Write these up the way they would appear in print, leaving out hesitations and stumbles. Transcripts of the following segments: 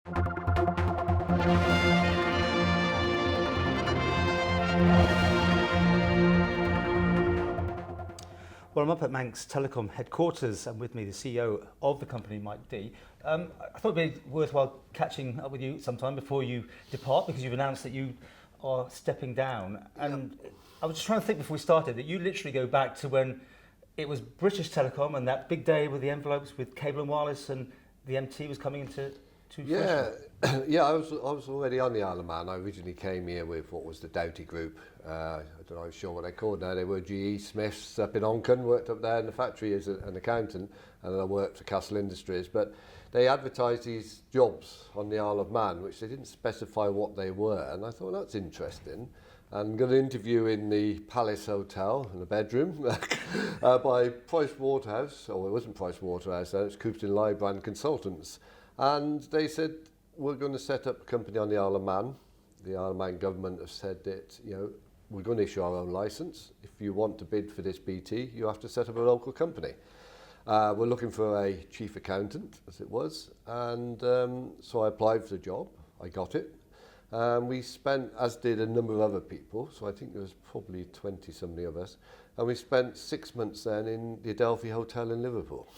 Well, I'm up at Manx Telecom headquarters, and with me the CEO of the company, Mike Dee. I thought it'd be worthwhile catching up with you sometime before you depart, because you've announced that you are stepping down. And I was just trying to think before we started that you literally go back to when it was British Telecom and that big day with the envelopes with cable and wireless, and the MT was coming into Yeah, I was already on the Isle of Man. I originally came here with what was the Doughty Group. I don't know, I'm sure what they're called now. They were GE Smiths up in Oncon, worked up there in the factory as an accountant, and then I worked for Castle Industries. But they advertised these jobs on the Isle of Man, which they didn't specify what they were, and I thought, well, that's interesting. And got an interview in the Palace Hotel in the bedroom by Price Waterhouse, or it wasn't Price Waterhouse, it was Coopton Lybrand Consultants. And they said, we're going to set up a company on the Isle of Man. The Isle of Man government have said that, we're going to issue our own licence. If you want to bid for this BT, you have to set up a local company. We're looking for a chief accountant, as it was. And so I applied for the job. I got it. We spent, as did a number of other people, so I think there was probably 20-something of us, and we spent 6 months then in the Adelphi Hotel in Liverpool.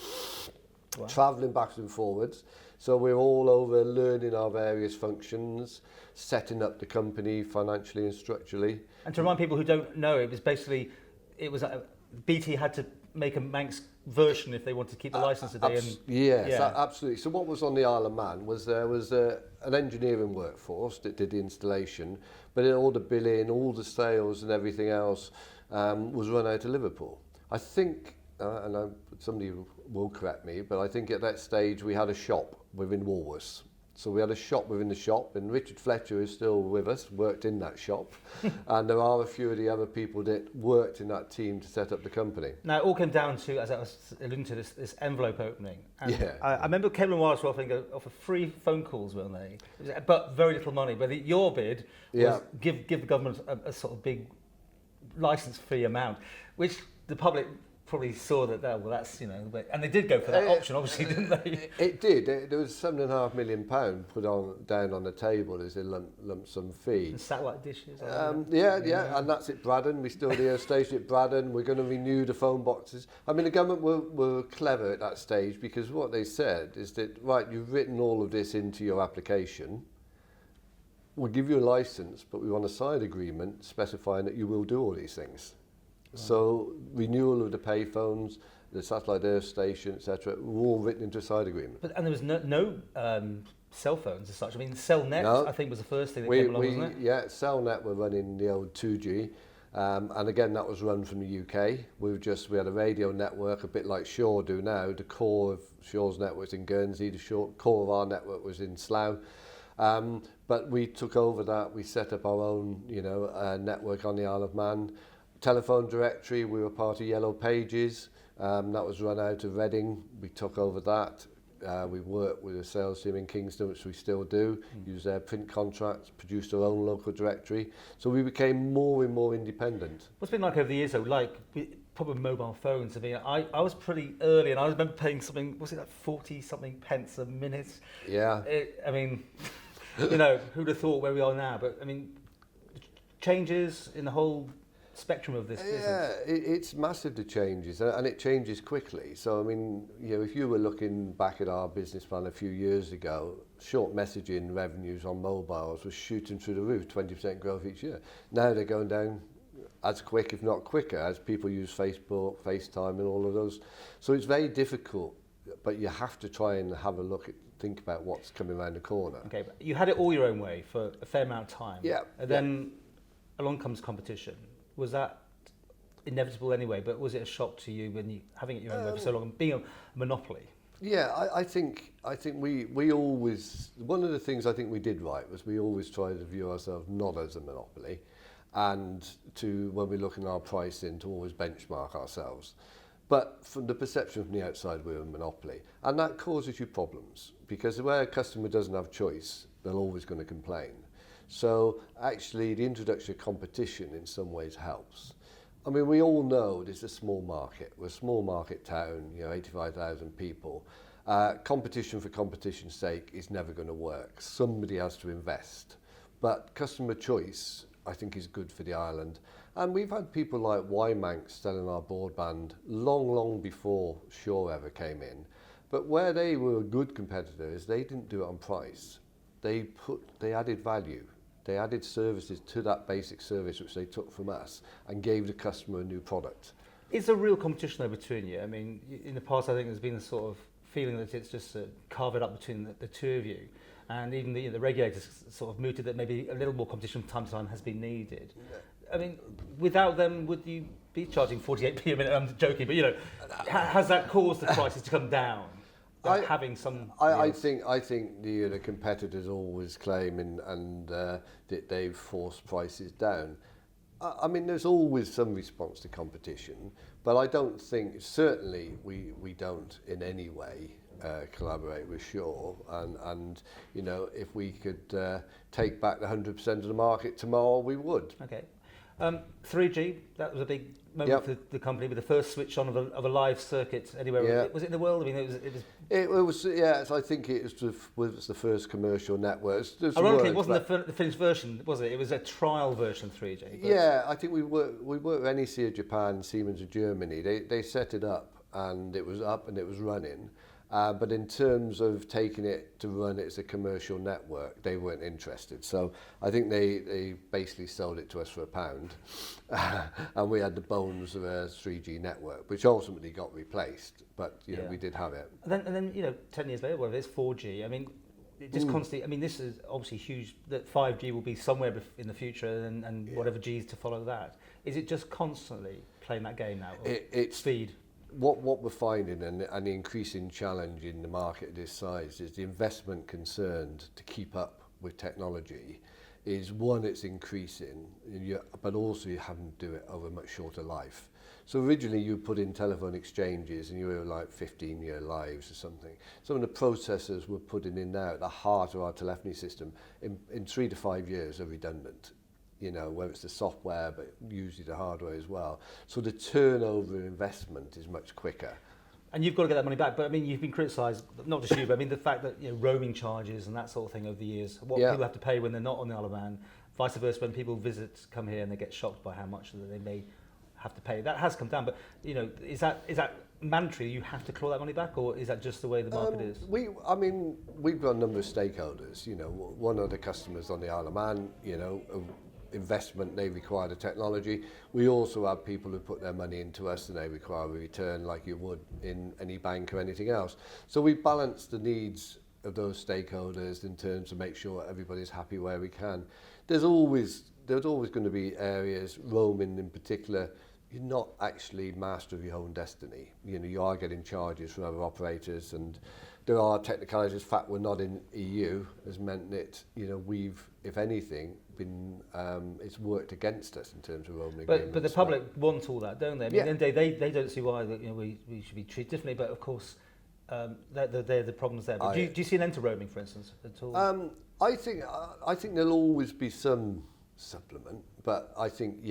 Wow. Travelling backwards and forwards. So we're all over learning our various functions, setting up the company financially and structurally. And to remind people who don't know, it was basically, BT had to make a Manx version if they wanted to keep the licence today. Yes, absolutely. So what was on the Isle of Man was there was an engineering workforce that did the installation, but all the billing, all the sales and everything else was run out of Liverpool. I think, somebody will correct me, but I think at that stage we had a shop within Woolworths. So we had a shop within the shop, and Richard Fletcher is still with us, worked in that shop. And there are a few of the other people that worked in that team to set up the company. Now, it all came down to, as I was alluding to, this envelope opening. And I remember Cable and Wireless were offer free phone calls, weren't they? But very little money. But your bid was give the government a sort of big licence fee amount, which the public probably saw that's, and they did go for that option, obviously, didn't they? It did. There was £7.5 million put down on the table as a lump sum fee. And satellite dishes. And that's at Braddon. We still do a station at Braddon. We're going to renew the phone boxes. I mean, the government were clever at that stage, because what they said is that, right, you've written all of this into your application. We'll give you a licence, but we want a side agreement specifying that you will do all these things. So renewal of the payphones, the satellite earth station, etc., were all written into a side agreement. And there was no cell phones as such. I mean, Cellnet, I think, was the first thing that came along, wasn't it? Yeah, Cellnet were running the old 2G, and again that was run from the UK. We had a radio network, a bit like Shaw do now. The core of Shaw's network was in Guernsey. The core of our network was in Slough. But we took over that. We set up our own, network on the Isle of Man. Telephone directory, we were part of Yellow Pages, that was run out of Reading. We took over that. We worked with a sales team in Kingston, which we still do, use their print contracts, produced our own local directory. So we became more and more independent. What's it been like over the years, though, probably mobile phones? I mean, I was pretty early, and I remember paying something, was it like 40-something pence a minute? Yeah. I mean, who'd have thought where we are now? But, I mean, changes in the whole spectrum of this business. Yeah, it's massive, the changes, and it changes quickly. So I mean, if you were looking back at our business plan a few years ago, short messaging revenues on mobiles was shooting through the roof, 20% growth each year. Now they're going down as quick, if not quicker, as people use Facebook, FaceTime and all of those. So it's very difficult, but you have to try and have a look at, think about what's coming around the corner. Okay, but you had it all your own way for a fair amount of time. Yeah. And then along comes competition. Was that inevitable anyway, but was it a shock to you when having it your own way for so long and being a monopoly? Yeah, I think we always, one of the things I think we did right was we always tried to view ourselves not as a monopoly, and to, when we look at our pricing, to always benchmark ourselves. But from the perception from the outside, we're a monopoly, and that causes you problems, because where a customer doesn't have choice, they're always going to complain. So actually the introduction of competition in some ways helps. I mean, we all know this is a small market. We're a small market town, 85,000 people. Competition for competition's sake is never going to work. Somebody has to invest. But customer choice, I think, is good for the island. And we've had people like Manx selling our broadband long before Shaw ever came in. But where they were a good competitor is they didn't do it on price. They added value. They added services to that basic service which they took from us and gave the customer a new product. Is there real competition though between you? I mean, in the past I think there's been a sort of feeling that it's just carve it up between the two of you. And even the regulators sort of mooted that maybe a little more competition from time to time has been needed. I mean, without them, would you be charging 48p a minute? I'm joking, but has that caused the prices to come down? Having some. I think the competitors always claim and that they've forced prices down. I mean, there's always some response to competition, but I don't think, certainly we don't in any way collaborate with Shaw, and if we could take back the 100% of the market tomorrow, we would. Okay. 3G, that was a big moment for the company, with the first switch on of a live circuit anywhere. Yeah. Was it in the world? I mean, it was yes, I think it was the first commercial network. Ironically, it wasn't the finished version, was it? It was a trial version 3G. Yeah, I think we worked with NEC of Japan, Siemens of Germany. They set it up and it was up and it was running. But in terms of taking it to run it as a commercial network, they weren't interested. So I think they basically sold it to us for £1. And we had the bones of a 3G network, which ultimately got replaced. But we did have it. And then 10 years later, whatever it is, 4G. I mean, it just constantly. I mean, this is obviously huge. That 5G will be somewhere in the future, and whatever G's to follow that. Is it just constantly playing that game now? It's speed. What we're finding, and the increasing challenge in the market of this size, is the investment concerned to keep up with technology is, one, it's increasing, but also you have to do it over a much shorter life. So originally you put in telephone exchanges and you were like 15-year lives or something. Some of the processors we're putting in now at the heart of our telephony system in 3 to 5 years are redundant. Whether it's the software, but usually the hardware as well. So the turnover investment is much quicker. And you've got to get that money back. But I mean, you've been criticised, not just you, but I mean the fact that roaming charges and that sort of thing over the years, what people have to pay when they're not on the Isle of Man, vice versa, when people come here and they get shocked by how much that they may have to pay. That has come down, but is that mandatory? You have to claw that money back, or is that just the way the market is? We've got a number of stakeholders. One of the customers on the Isle of Man, investment, they require the technology. We also have people who put their money into us and they require a return like you would in any bank or anything else. So we balance the needs of those stakeholders in terms of make sure everybody's happy where we can. There's always going to be areas, roaming in particular, you're not actually master of your own destiny. You are getting charges from other operators, and there are technicalities. The fact we're not in EU has meant that we've, if anything, been it's worked against us in terms of roaming agreements. But the public want all that, don't they? I mean, at the end of the day, they don't see why we should be treated differently. But of course, they're the problems there. But do you see an end to roaming, for instance, at all? I think there'll always be some supplement, but I think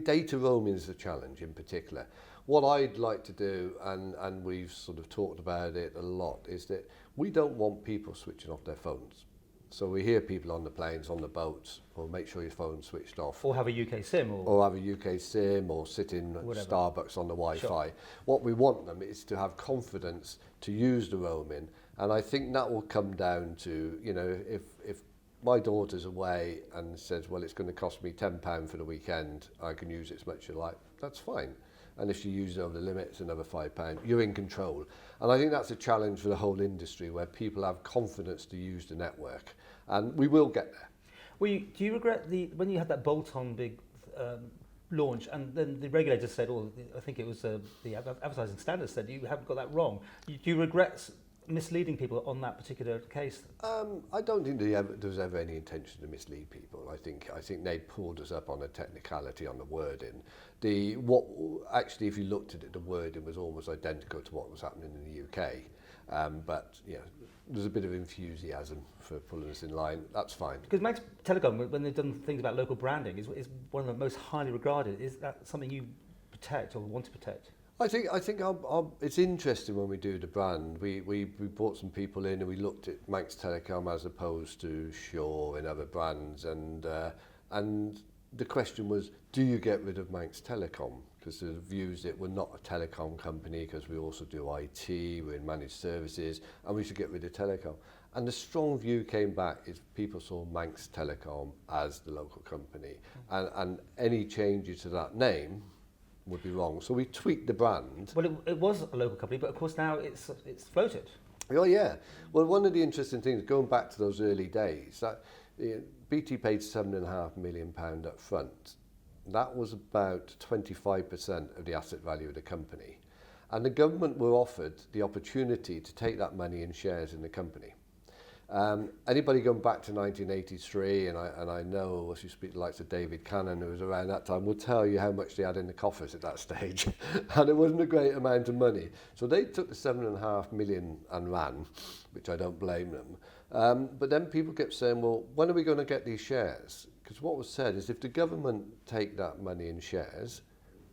data roaming is a challenge in particular. What I'd like to do, and we've sort of talked about it a lot, is that we don't want people switching off their phones. So we hear people on the planes, on the boats, or make sure your phone's switched off. Or have a UK SIM. Or have a UK SIM, or sit in Starbucks on the Wi-Fi. Sure. What we want them is to have confidence to use the roaming, and I think that will come down to, if my daughter's away and says, well, it's going to cost me £10 for the weekend, I can use it as much as I like, that's fine. And if you use it over the limit, it's another £5. You're in control. And I think that's a challenge for the whole industry, where people have confidence to use the network. And we will get there. Do you regret when you had that bolt-on big launch, and then the regulator said, I think it was the advertising standards said, you haven't got that wrong. Do you regret misleading people on that particular case? I don't think there was ever any intention to mislead people. I think they pulled us up on a technicality on the wording. Actually, if you looked at it, the wording was almost identical to what was happening in the UK. But there's a bit of enthusiasm for pulling us in line. That's fine. Because Manx Telecom, when they've done things about local branding, is one of the most highly regarded. Is that something you protect or want to protect? I think it's interesting when we do the brand. We brought some people in and we looked at Manx Telecom as opposed to Shaw and other brands, and the question was, do you get rid of Manx Telecom? Because the views that we're not a telecom company, because we also do IT, we're in managed services, and we should get rid of telecom. And the strong view came back is people saw Manx Telecom as the local company, and any changes to that name would be wrong. So we tweaked the brand. Well, it was a local company, but of course now it's floated. Oh yeah. Well, one of the interesting things, going back to those early days, that BT paid £7.5 million up front. That was about 25% of the asset value of the company. And the government were offered the opportunity to take that money in shares in the company. Anybody going back to 1983, and I know, if you speak to the likes of David Cannon, who was around that time, will tell you how much they had in the coffers at that stage. And it wasn't a great amount of money. So they took the 7.5 million and ran, which I don't blame them. But then people kept saying, well, when are we going to get these shares? Because what was said is if the government take that money in shares,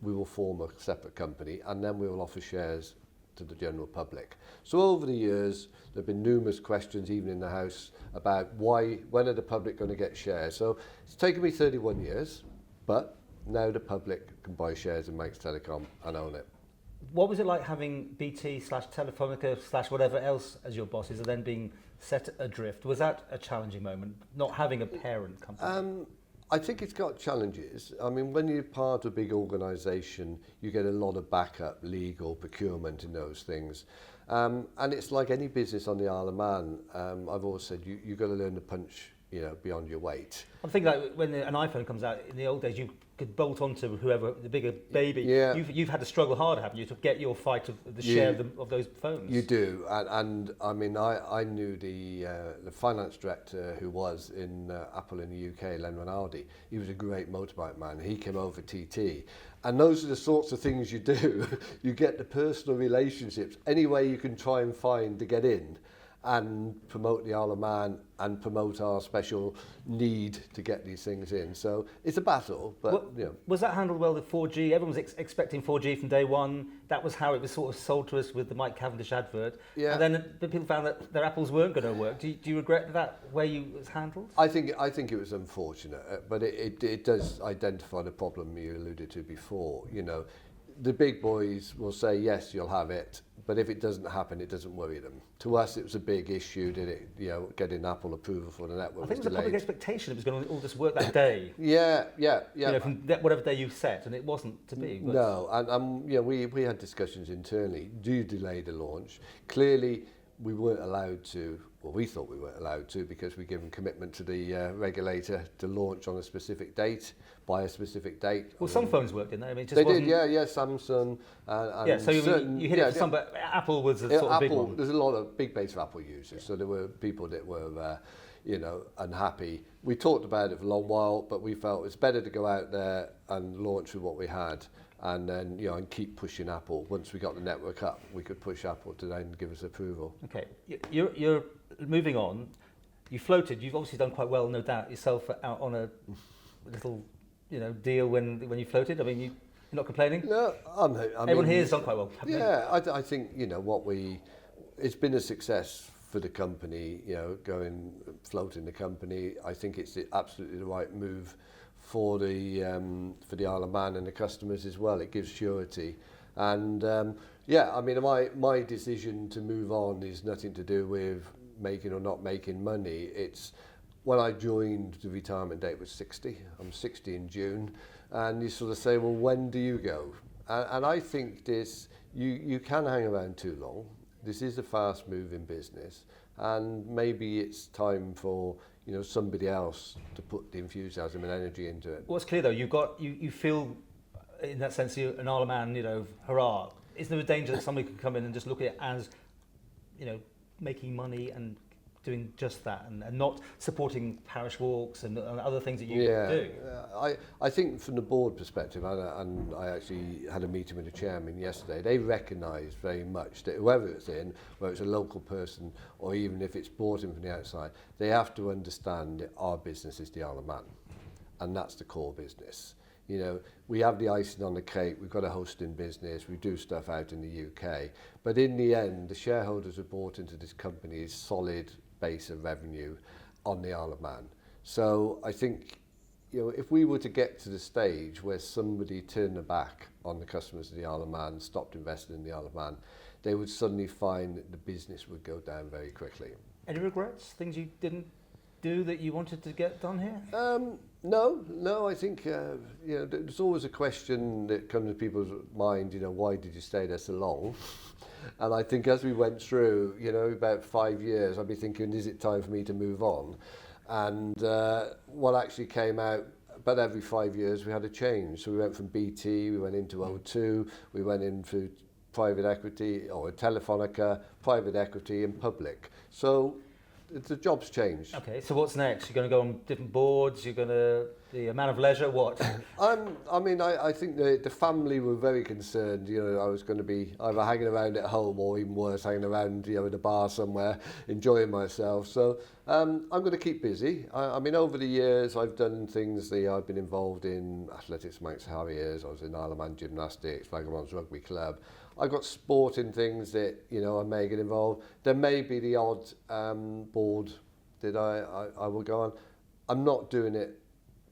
we will form a separate company and then we will offer shares to the general public. So over the years, there have been numerous questions, even in the House, about when are the public going to get shares? So it's taken me 31 years, but now the public can buy shares in Manx Telecom and own it. What was it like having BT/Telefonica/whatever else as your bosses and then being set adrift? Was that a challenging moment, not having a parent company? I think it's got challenges. I mean, when you're part of a big organisation, you get a lot of backup, legal, procurement and those things. And it's like any business on the Isle of Man. I've always said you've got to learn to punch, beyond your weight. I'm thinking like when an iPhone comes out, in the old days you could bolt onto whoever, the bigger baby. Yeah. You've had to struggle harder, haven't you, to get your fight of the share of those phones? You do, and I mean, I knew the finance director who was in Apple in the UK, Len Rinaldi. He was a great motorbike man. He came over TT, and those are the sorts of things you do. You get the personal relationships, any way you can try and find to get in and promote the Isle of Man and promote our special need to get these things in. So it's a battle, but Was that handled well with 4G? Everyone was expecting 4G from day one. That was how it was sort of sold to us with the Mike Cavendish advert. Yeah. And then people found that their apples weren't going to work. Do you regret that way it was handled? I think it was unfortunate, but it does identify the problem you alluded to before. The big boys will say, yes, you'll have it, but if it doesn't happen, it doesn't worry them. To us, it was a big issue, getting Apple approval for the network. I think it was delayed. a public expectation it was going to all just work that day. Yeah. From whatever day you set, and it wasn't to be. But No, and we had discussions internally. Do you delay the launch? Clearly, we weren't allowed to. Well, we thought we weren't allowed to because we given commitment to the regulator to launch on a specific date, by a specific date. Well, some phones worked, didn't they? I mean, it just they wasn't... did, yeah, Samsung. And so you hit it for some, but Apple was a sort of big one. There's a lot of big base of Apple users, so there were people that were, unhappy. We talked about it for a long while, but we felt it's better to go out there and launch with what we had. And then, and keep pushing Apple. Once we got the network up, we could push Apple to then give us approval. Okay, you're moving on. You floated. You've obviously done quite well, no doubt, yourself out on a little, deal when you floated. I mean, you're not complaining. No, everyone here has done quite well. I think it's been a success for the company. Floating the company. I think it's absolutely the right move for the Isle of Man and the customers as well. It gives surety, and my decision to move on is nothing to do with making or not making money. It's when I joined, the retirement date was 60. I'm 60 in June, and you sort of say, well, when do you go? And I think you can hang around too long. This is a fast moving business, and maybe it's time for somebody else to put the enthusiasm and energy into it. What's clear though, you feel in that sense you're an Isle of Man, hurrah. Is there a danger that somebody could come in and just look at it as, making money and doing just that and not supporting parish walks and other things that you do? I think from the board perspective, and I actually had a meeting with the chairman yesterday, they recognise very much that whoever it's in, whether it's a local person or even if it's brought in from the outside, they have to understand that our business is the Isle of Man, and that's the core business. You know, we have the icing on the cake, we've got a hosting business, we do stuff out in the UK. But in the end, the shareholders have bought into this company's solid base of revenue on the Isle of Man. So I think, you know, if we were to get to the stage where somebody turned their back on the customers of the Isle of Man, stopped investing in the Isle of Man, they would suddenly find that the business would go down very quickly. Any regrets? Things you didn't do that you wanted to get done here? No. I think you know, there's always a question that comes to people's mind. You know, why did you stay there so long? And I think as we went through, you know, about 5 years, I'd be thinking, is it time for me to move on? And what actually came out, about every 5 years, we had a change. So we went from BT, we went into O2, we went into private equity, or Telefonica, private equity and public. So the job's changed. Okay, so what's next? You're going to go on different boards? You're going to the amount of leisure? What? I think the family were very concerned. You know, I was going to be either hanging around at home or even worse, hanging around, you know, in a bar somewhere, enjoying myself. So I'm going to keep busy. I mean, over the years, I've done things. I've been involved in athletics, Manx Harriers. I was in Isle of Man Gymnastics, Vagabonds Rugby Club. I've got sporting things that, you know, I may get involved. There may be the odd board that I will go on. I'm not doing it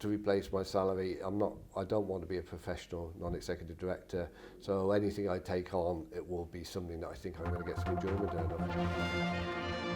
to replace my salary. I don't want to be a professional non-executive director. So anything I take on, it will be something that I think I'm going to get some enjoyment out of.